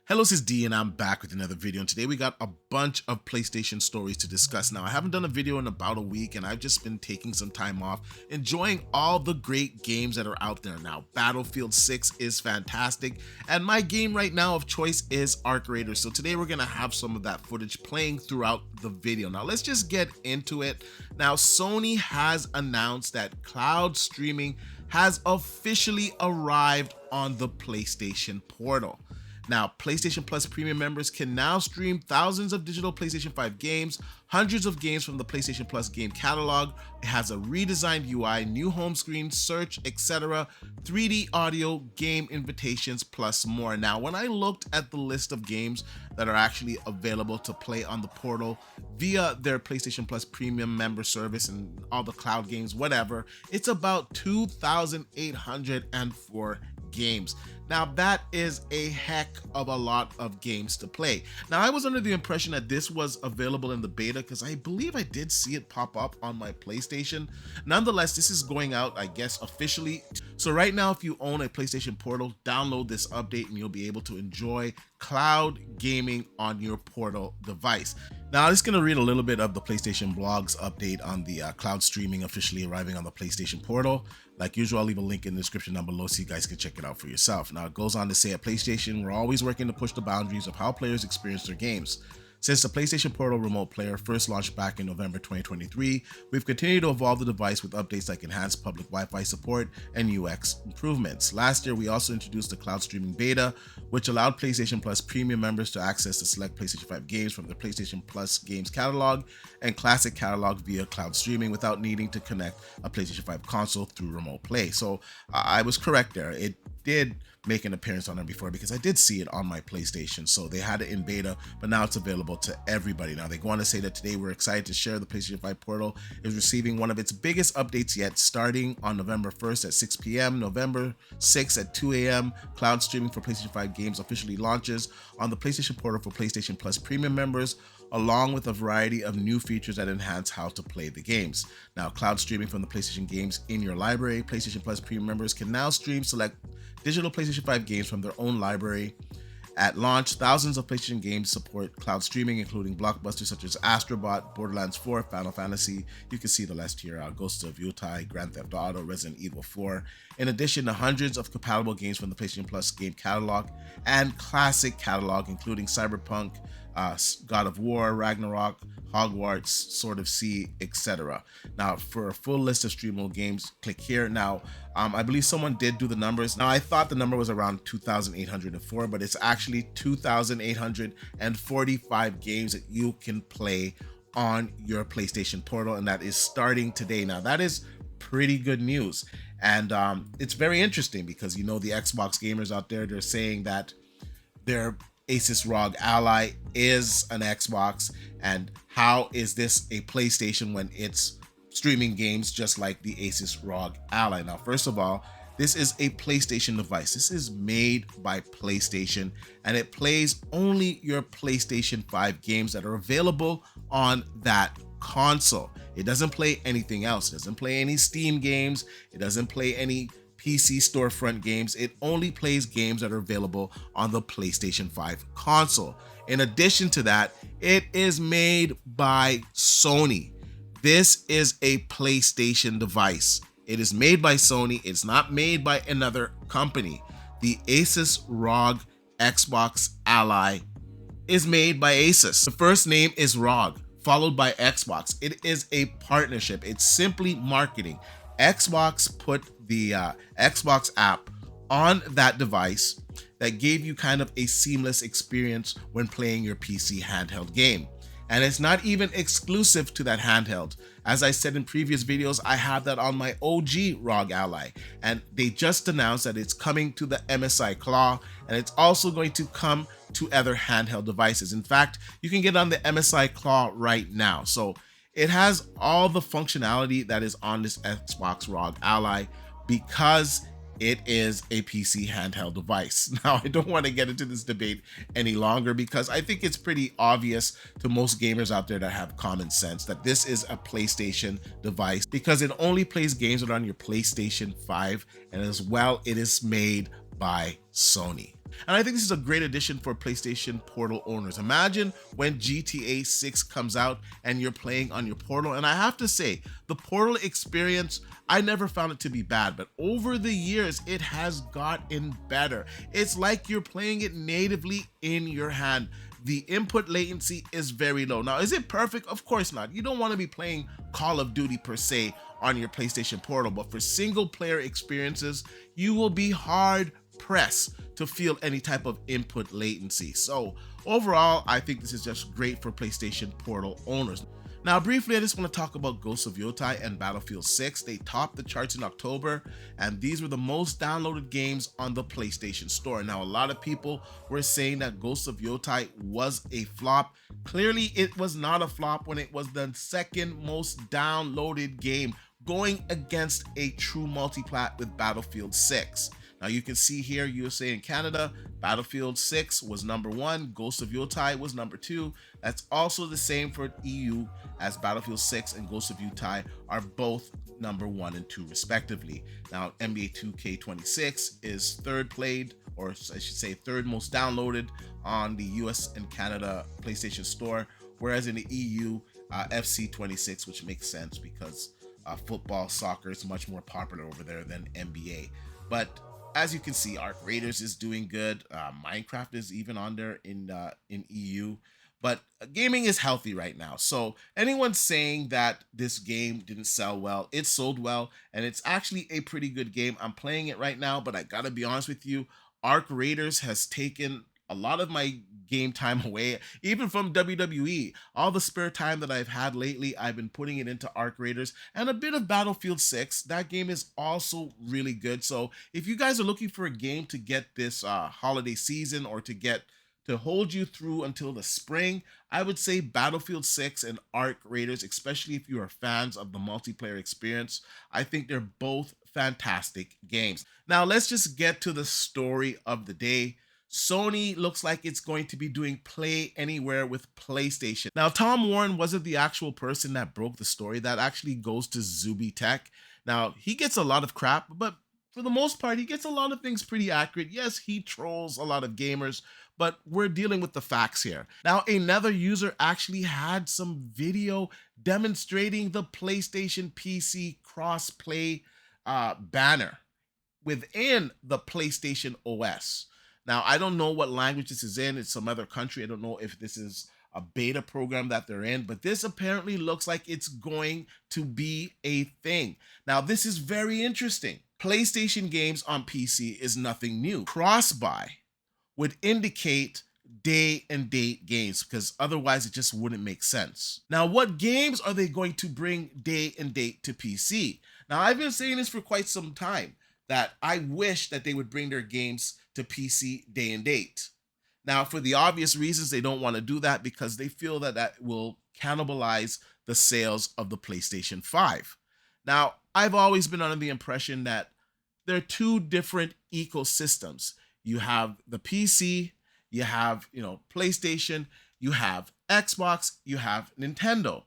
Hello, this is D and I'm back with another video, and today we got a bunch of PlayStation stories to discuss. Now, I haven't done a video in about a week and I've just been taking some time off, enjoying all the great games that are out there now. Battlefield 6 is fantastic, and my game right now of choice is Arc Raiders. So today we're gonna have some of that footage playing throughout the video. Now, let's just get into it. Now, Sony has announced that cloud streaming has officially arrived on the PlayStation Portal. Now, PlayStation Plus Premium members can now stream thousands of digital PlayStation 5 games, hundreds of games from the PlayStation Plus game catalog. It has a redesigned UI, new home screen, search, etc., 3D audio, game invitations, plus more. Now, when I looked at the list of games that are actually available to play on the portal via their PlayStation Plus Premium member service and all the cloud games, whatever, it's about 2,804 games. Now, that is a heck of a lot of games to play. Now, I was under the impression that this was available in the beta because I believe I did see it pop up on my PlayStation. Nonetheless, this is going out, I guess, officially. So right now, if you own a PlayStation Portal, download this update and you'll be able to enjoy cloud gaming on your Portal device. Now, I'm just going to read a little bit of the PlayStation blog's update on the cloud streaming officially arriving on the PlayStation Portal. Like usual, I'll leave a link in the description down below so you guys can check it out for yourself. Now, it goes on to say at PlayStation, we're always working to push the boundaries of how players experience their games. Since the PlayStation Portal Remote Player first launched back in November 2023, we've continued to evolve the device with updates like enhanced public Wi-Fi support and UX improvements. Last year, we also introduced the cloud streaming beta, which allowed PlayStation Plus Premium members to access the select PlayStation 5 games from the PlayStation Plus games catalog and classic catalog via cloud streaming without needing to connect a PlayStation 5 console through remote play. So I was correct there. It did make an appearance on there before because I did see it on my PlayStation. So they had it in beta, but now it's available to everybody. Now, they go on to say that today we're excited to share the PlayStation 5 Portal is receiving one of its biggest updates yet, starting on November 1st at 6 p.m. November 6th at 2 a.m. Cloud streaming for PlayStation 5 games officially launches on the PlayStation Portal for PlayStation Plus Premium members, along with a variety of new features that enhance how to play the games. Now, cloud streaming from the PlayStation games in your library. PlayStation Plus Premium members can now stream select digital PlayStation 5 games from their own library. At launch, thousands of PlayStation games support cloud streaming, including blockbusters such as Astrobot, Borderlands 4, Final Fantasy. You can see the list here, Ghosts of Utah, Grand Theft Auto, Resident Evil 4. In addition to hundreds of compatible games from the PlayStation Plus game catalog and classic catalog, including Cyberpunk, God of War, Ragnarok, Hogwarts, Sword of Sea, etc. Now, for a full list of streamable games, click here. Now, I believe someone did do the numbers. Now, I thought the number was around 2,804, but it's actually 2,845 games that you can play on your PlayStation Portal, and that is starting today. Now, that is pretty good news, and it's very interesting because, you know, the Xbox gamers out there, they're saying that their Asus ROG Ally is an Xbox, and how is this a PlayStation when it's streaming games just like the Asus ROG Ally? Now, first of all, this is a PlayStation device. This is made by PlayStation, and it plays only your PlayStation 5 games that are available on that console. It doesn't play anything else. It doesn't play any Steam games. It doesn't play any PC storefront games. It only plays games that are available on the PlayStation 5 console. In addition to that, it is made by Sony. This is a PlayStation device. It is made by Sony. It's not made by another company. The Asus ROG Xbox Ally is made by Asus. The first name is ROG, followed by Xbox. It is a partnership. It's simply marketing. Xbox put the Xbox app on that device that gave you kind of a seamless experience when playing your PC handheld game. And it's not even exclusive to that handheld. As I said in previous videos, I have that on my OG ROG Ally, and they just announced that it's coming to the MSI Claw, and it's also going to come to other handheld devices. In fact, you can get on the MSI Claw right now. So it has all the functionality that is on this Xbox ROG Ally because it is a PC handheld device. Now, I don't want to get into this debate any longer because I think it's pretty obvious to most gamers out there that have common sense that this is a PlayStation device because it only plays games that are on your PlayStation 5, and as well, it is made by Sony. And I think this is a great addition for PlayStation Portal owners. Imagine when GTA 6 comes out and you're playing on your Portal. And I have to say, the Portal experience, I never found it to be bad, but over the years, it has gotten better. It's like you're playing it natively in your hand. The input latency is very low. Now, is it perfect? Of course not. You don't want to be playing Call of Duty per se on your PlayStation Portal, but for single player experiences, you will be hard pressed to feel any type of input latency. So overall, I think this is just great for PlayStation Portal owners. Now, briefly, I just want to talk about Ghosts of Yotai and Battlefield 6. They topped the charts in October, and these were the most downloaded games on the PlayStation Store. Now, a lot of people were saying that Ghosts of Yotai was a flop. Clearly, it was not a flop when it was the second most downloaded game, going against a true multiplat with Battlefield 6. Now you can see here, USA and Canada, Battlefield 6 was number 1, Ghost of Yotai was number 2. That's also the same for EU, as Battlefield 6 and Ghost of Yotai are both number 1 and 2 respectively. Now NBA 2K26 is third played, or I should say third most downloaded on the US and Canada PlayStation Store, whereas in the EU, FC26, which makes sense because football, soccer is much more popular over there than NBA. But as you can see, Arc Raiders is doing good. Minecraft is even on there in EU. But gaming is healthy right now. So anyone saying that this game didn't sell well, it sold well, and it's actually a pretty good game. I'm playing it right now, but I gotta be honest with you, Arc Raiders has taken a lot of my game time away, even from WWE. All the spare time that I've had lately, I've been putting it into Arc Raiders and a bit of Battlefield 6. That game is also really good. So if you guys are looking for a game to get this holiday season, or to hold you through until the spring, I would say Battlefield 6 and Arc Raiders, especially if you are fans of the multiplayer experience. I think they're both fantastic games. Now let's just get to the story of the day. Sony looks like it's going to be doing Play Anywhere with PlayStation. Now, Tom Warren wasn't the actual person that broke the story. That actually goes to Zuby Tech. Now, he gets a lot of crap, but for the most part, he gets a lot of things pretty accurate. Yes, he trolls a lot of gamers, but we're dealing with the facts here. Now, another user actually had some video demonstrating the PlayStation PC crossplay banner within the PlayStation OS. Now, I don't know what language this is in. It's some other country. I don't know if this is a beta program that they're in, but this apparently looks like it's going to be a thing. Now, this is very interesting. PlayStation games on PC is nothing new. Cross-buy would indicate day and date games, because otherwise it just wouldn't make sense. Now, what games are they going to bring day and date to PC? Now, I've been saying this for quite some time, that I wish that they would bring their games to PC day and date. Now, for the obvious reasons, they don't want to do that because they feel that that will cannibalize the sales of the PlayStation 5. Now, I've always been under the impression that there are two different ecosystems. You have the PC, you have, PlayStation, you have Xbox, you have Nintendo.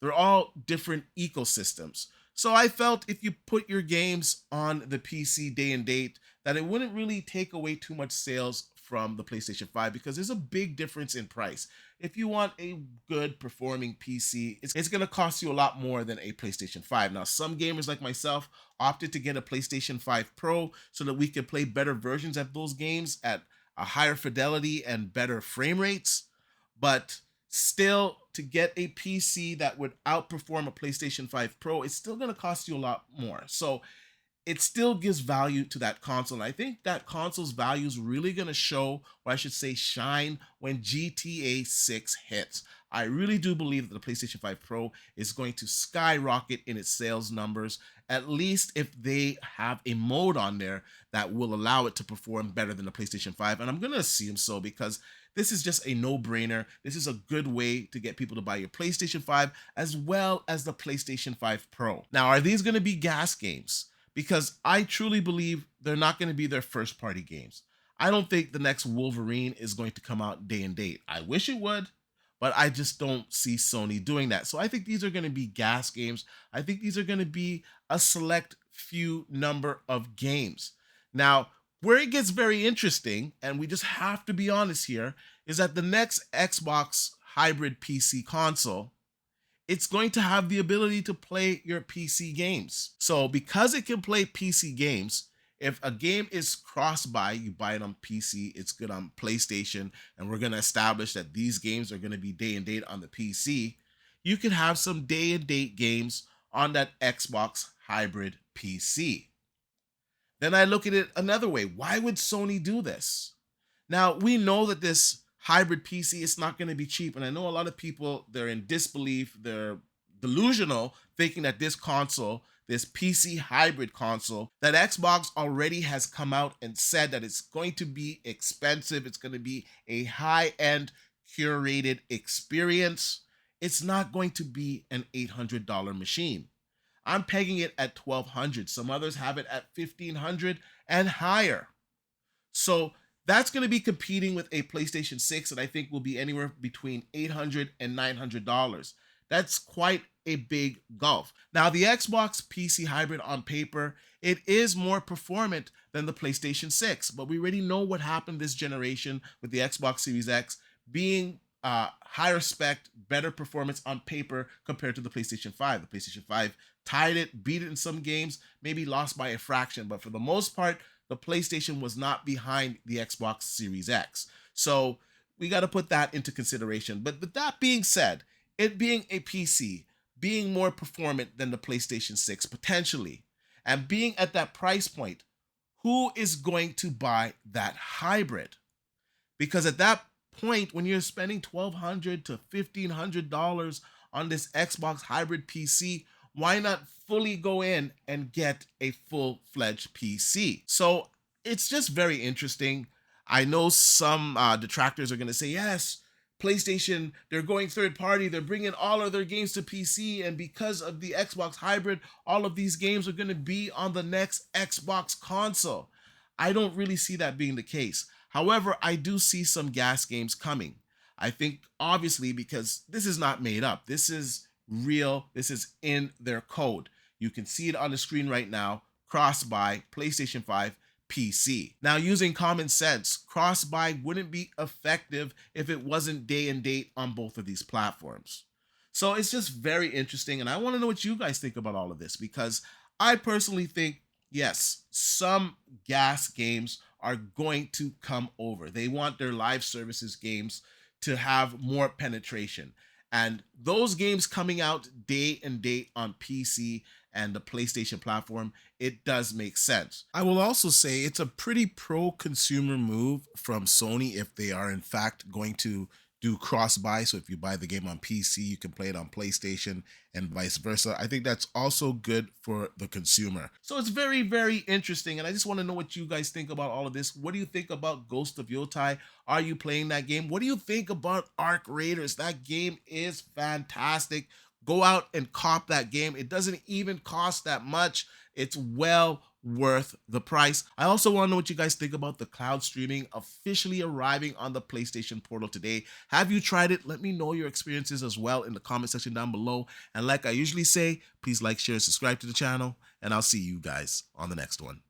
They're all different ecosystems. So I felt if you put your games on the PC day and date, that it wouldn't really take away too much sales from the PlayStation 5, because there's a big difference in price. If you want a good performing PC, it's going to cost you a lot more than a PlayStation 5. Now, some gamers like myself opted to get a PlayStation 5 Pro so that we could play better versions of those games at a higher fidelity and better frame rates. But still, to get a PC that would outperform a PlayStation 5 Pro, it's still going to cost you a lot more. So it still gives value to that console. And I think that console's value is really going to show, or I should say shine, when GTA 6 hits. I really do believe that the PlayStation 5 Pro is going to skyrocket in its sales numbers, at least if they have a mode on there that will allow it to perform better than the PlayStation 5. And I'm going to assume so, because this is just a no-brainer. This is a good way to get people to buy your PlayStation 5 as well as the PlayStation 5 Pro. Now, are these going to be gas games? Because I truly believe they're not going to be their first-party games. I don't think the next Wolverine is going to come out day and date. I wish it would, but I just don't see Sony doing that. So I think these are going to be gas games. I think these are going to be a select few number of games. Now, Where it gets very interesting, and we just have to be honest here, is that the next Xbox hybrid PC console, it's going to have the ability to play your PC games. So because it can play PC games, if a game is cross-buy, you buy it on PC, it's good on PlayStation, and we're going to establish that these games are going to be day and date on the PC, you can have some day and date games on that Xbox hybrid PC. Then I look at it another way. Why would Sony do this? Now, we know that this hybrid PC is not going to be cheap. And I know a lot of people, they're in disbelief, they're delusional, thinking that this console, this PC hybrid console, that Xbox already has come out and said that it's going to be expensive. It's going to be a high end curated experience. It's not going to be an $800 machine. I'm pegging it at 1200. Some others have it at 1500 and higher. So that's going to be competing with a PlayStation 6 that I think will be anywhere between $800 and $900. That's quite a big gulf. Now, the Xbox PC hybrid on paper, it is more performant than the PlayStation 6, but we already know what happened this generation with the Xbox Series X being higher spec, better performance on paper compared to the PlayStation 5. The PlayStation 5 tied it, beat it in some games, maybe lost by a fraction, but for the most part, the PlayStation was not behind the Xbox Series X. So we got to put that into consideration. But with that being said, it being a PC, being more performant than the PlayStation 6 potentially, and being at that price point, who is going to buy that hybrid? Because at that point, when you're spending $1,200 to $1,500 on this Xbox hybrid PC, why not fully go in and get a full-fledged PC? So it's just very interesting. I know some detractors are going to say, yes, PlayStation, they're going third party, they're bringing all of their games to PC, and because of the Xbox hybrid, all of these games are going to be on the next Xbox console. I don't really see that being the case. However, I do see some gas games coming. I think obviously because this is not made up. This is real. This is in their code. You can see it on the screen right now. Cross-buy, PlayStation 5, PC. Now, using common sense, cross-buy wouldn't be effective if it wasn't day and date on both of these platforms. So it's just very interesting, and I want to know what you guys think about all of this, because I personally think, yes, some gas games are going to come over. They want their live services games to have more penetration. And those games coming out day and date on PC and the PlayStation platform, it does make sense. I will also say it's a pretty pro-consumer move from Sony if they are in fact going to do cross-buy. So if you buy the game on PC, you can play it on PlayStation and vice versa. I think that's also good for the consumer. So it's very, very interesting. And I just want to know what you guys think about all of this. What do you think about Ghost of Yotai? Are you playing that game? What do you think about Arc Raiders? That game is fantastic. Go out and cop that game. It doesn't even cost that much. It's well worth the price. I also want to know what you guys think about the cloud streaming officially arriving on the PlayStation Portal today. Have you tried it? Let me know your experiences as well in the comment section down below. And like I usually say, please like, share, subscribe to the channel, and I'll see you guys on the next one.